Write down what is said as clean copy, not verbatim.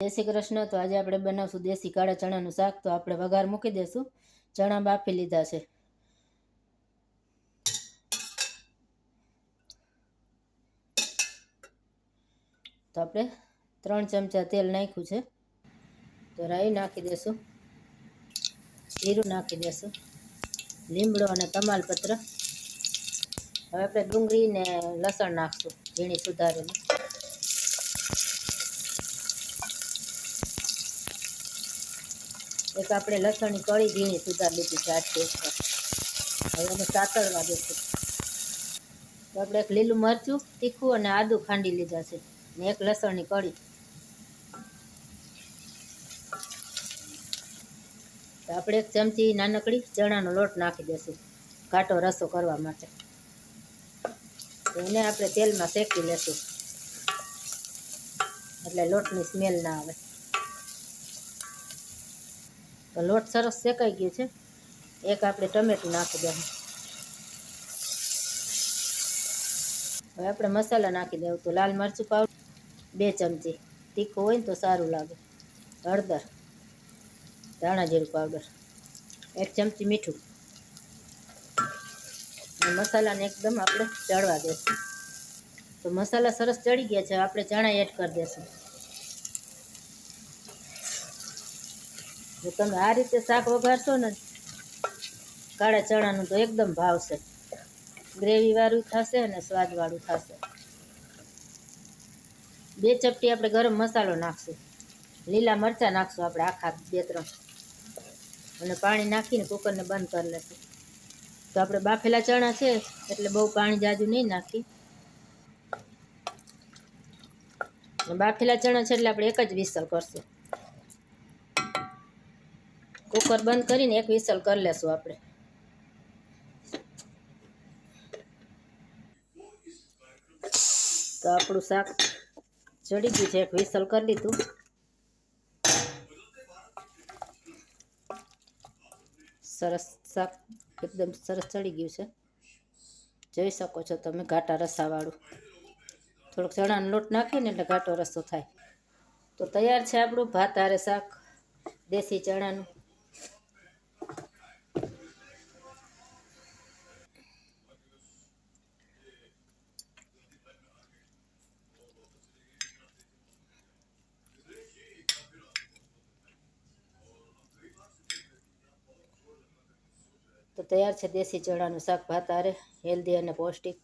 જય શ્રી કૃષ્ણ। તો આજે આપણે બનાવશું દેશી કાળા ચણાનું શાક। તો આપણે વઘાર મૂકી દઈશું। ચણા બાફી લીધા છે। તો આપણે 3 ચમચા તેલ નાખ્યું છે। તો રાઈ નાખી દઈશું, જીરું નાખી દઈશું, લીમડો અને તમાલપત્ર। હવે આપણે ડુંગળી ને લસણ નાખશું, ઝીણી સુધારેલી। એક આપણે લસણની કળી ઝીણી સુધારી લીધી છે 8 થી 10। હવે એને સાતળવા દઈશું। તો આપણે એક લીલું મરચું તીખું અને આદું ખાંડી લીધા છે ને એક લસણની કળી। તો આપણે 1 ચમચી નાનકડી ચણાનો લોટ નાખી દઈશું ઘાટો રસો કરવા માટે। તો એને આપણે તેલમાં શેકી લેશું એટલે લોટની સ્મેલ ના આવે। તો લોટ સરસ શેકાઈ ગયો છે। એક આપણે ટમેટું નાખી દઈશું। હવે આપણે મસાલા નાખી દઉં। તો લાલ મરચું પાવડર 2 ચમચી, તીખું હોય ને તો સારું લાગે, હળદર, ધાણા જીરું પાવડર 1 ચમચી મીઠું। મસાલાને એકદમ આપણે ચડવા દઈશું। તો મસાલા સરસ ચડી ગયા છે, આપણે ચણા એડ કરી દઈશું। જો તમે આ રીતે શાક વઘારશો ને કાળા ચણાનું તો એકદમ ભાવશે, ગ્રેવી વાળું થશે અને સ્વાદવાળું થશે। 2 ચપટી આપણે ગરમ મસાલો નાખશું, લીલા મરચાં નાખશું આપણે આખા 2-3 અને પાણી નાખીને કુકરને બંધ કરી લેશું। તો આપણે બાફેલા ચણા છે એટલે બહુ પાણી જાજુ નહીં નાખી। બાફેલા ચણા છે એટલે આપણે 1 જ વિસલ કરશું। કુકર બંધ કરીને 1 વિસલ કરી લેશું આપણે। તો આપણું શાક ચડી ગયું છે, 1 વિસલ કરી લીધું। સરસ શાક એકદમ સરસ ચડી ગયું છે, જોઈ શકો છો તમે ઘાટા રસાવાળું। થોડોક ચણાનો લોટ નાખીને એટલે ઘાટો રસો થાય। તો તૈયાર છે આપણું ભાત હારે શાક દેશી ચણાનું। તો તૈયાર છે દેશી ચણાનું શાક ભાત હારે, હેલ્ધી અને પૌષ્ટિક।